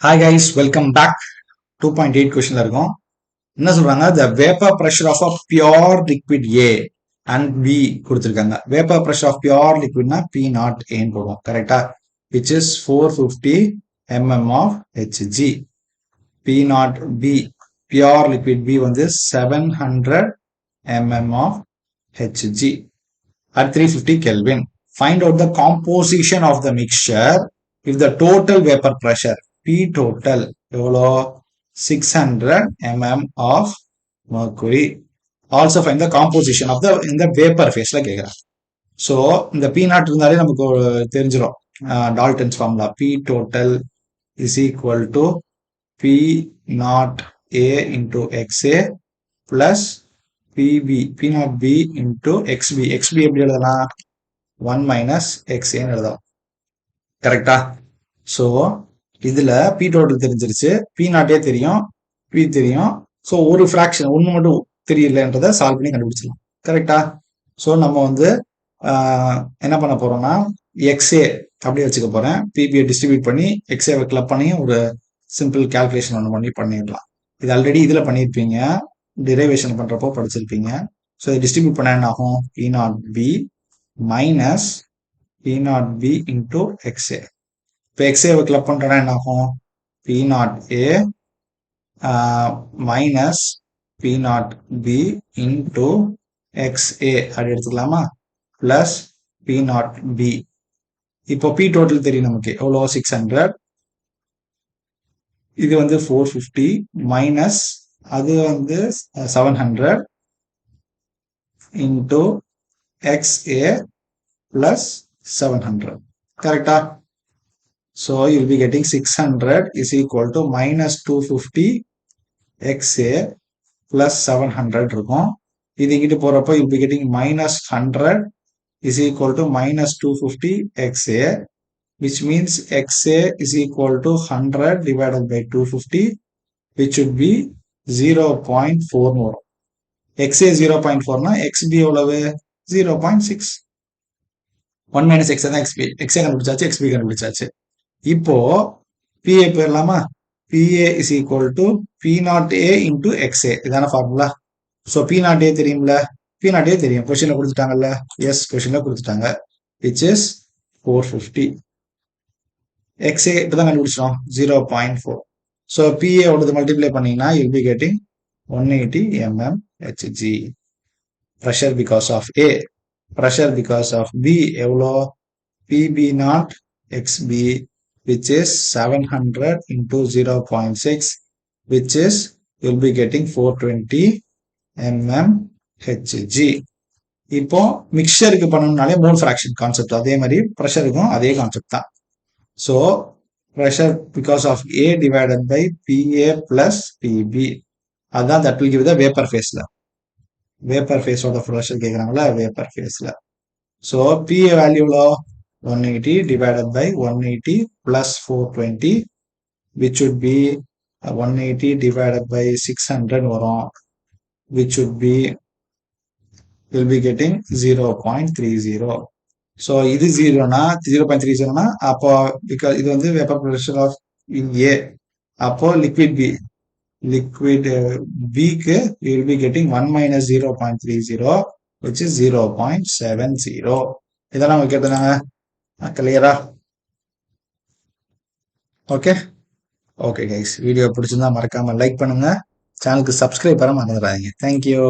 Hi guys, welcome back. 2.8 questionல இருக்கும். என்ன சொல்றாங்க? The vapor pressure of a pure liquid A and B கொடுத்திருக்காங்க. Vapor pressure of pure liquidனா P not A ன்னு போடுவோம். கரெக்டா? Which is 450 mm of Hg. P not B, pure liquid B வந்து 700 mm of Hg at 350 Kelvin. Find out the composition of the mixture if the total vapor pressure P total எவ்வளோ 600 mm of mercury. Also find the composition of the in the vapor phaseல கேட்குறாங்க. So இந்த P not இருந்தாலே நமக்கு தெரிஞ்சிடும். Dalton's formula P total is equal to P naught A into XA plus PB P naught B into XB. XB எப்படி எழுதலாம்? 1 minus XA ன்னு எழுதலாம். கரெக்டா? ஸோ இதுல P total தெரிஞ்சிருச்சு, P நாட்டே தெரியும், P தெரியும். ஸோ ஒரு ஃப்ராக்ஷன் ஒன்று மட்டும் தெரியலன்றதை சால்வ் பண்ணி கண்டுபிடிச்சிடலாம். கரெக்டா? ஸோ நம்ம வந்து என்ன பண்ண போறோம்னா XA அப்படியே வச்சுக்க போறேன். PB டிஸ்ட்ரிபியூட் பண்ணி XA கிளப் பண்ணி ஒரு சிம்பிள் கால்குலேஷன் ஒன்று பண்ணி பண்ணிடலாம். இது ஆல்ரெடி இதுல பண்ணியிருப்பீங்க, டிரைவேஷன் பண்றப்போ படிச்சிருப்பீங்க. ஸோ இதை டிஸ்ட்ரிபியூட் பண்ண என்ன ஆகும்? P naught B minus P naught B into XA. இப்போ XA கிளப் பண்றேன்னா என்ன ஆகும்? P naught A minus P naught B into XA அப்படி எடுத்துக்கலாமா? Plus P naught B. இப்போ P டோட்டல் தெரியும் நமக்கு எவ்வளோ? 600. இது வந்து 450 மைனஸ் அது வந்து 700 into XA plus 700. கரெக்டா? So you'll be getting 600 is equal to minus 250 XA plus 700 இருக்கும். இது இங்கிட்டு போறப்போ you'll be getting minus 100 is equal to minus 250 XA, which means XA is equal to 100 divided by 250, which would be 0.4 வரும். XA 0.4 னா XB எவ்வளவு? 0.6. 1 minus XA தான் XB. XA கண்டுபிடிச்சாச்சு, XB கண்டுபிடிச்சாச்சு. இப்போ PA போயிடலாமா? PA is equal to P naught A into XA. இதான formula. So P naught A தெரியும்ல? P naught A தெரியும். கொஸ்டின்ல கொடுத்துட்டாங்கல்ல? எஸ், கொஸ்டின்ல கொடுத்துட்டாங்க. which is 450. XA இப்பதான் கண்டுபிடிச்சோம் 0.4. ஸோ PA ஓடது மல்டிப்ளை பண்ணீங்கன்னா you'll be getting 180 mm Hg. Pressure because of A. Pressure because of B எவ்வளோ? PB naught XB, which is 700 into 0.6, which is you'll be getting 420 mm Hg. இப்போ மிக்சருக்கு பண்ணணும்னாலே mole fraction concept, அதே மாதிரி ப்ரெஷருக்கும் அதே concept தான். So pressure because of A divided by PA plus PB, அதுதான் that will give the vapour ஃபேஸ்ல. வேப்பர் ஃபேஸோட ப்ரெஷர் கேட்குறாங்களா? வேப்பர் ஃபேஸ்ல. ஸோ PA வேல்யூலோ 180 divided by 180 plus 420, which would be 180 divided by 600 வரும், which would be will be getting 0.30. so இது 0.30 னா அப்போ because இது வந்து vapor pressure of A, அப்போ liquid B க்கு you will be getting 1 minus 0.30, which is 0.70. இதெல்லாம் உங்களுக்கு கேட்டாங்க. கிளியரா? ஓகே ஓகே கைஸ், வீடியோ பிடிச்சிருந்தா மறக்காம லைக் பண்ணுங்க, சேனலுக்கு சப்ஸ்கிரைப் பண்ண மறந்துடாதீங்க. தேங்க்யூ.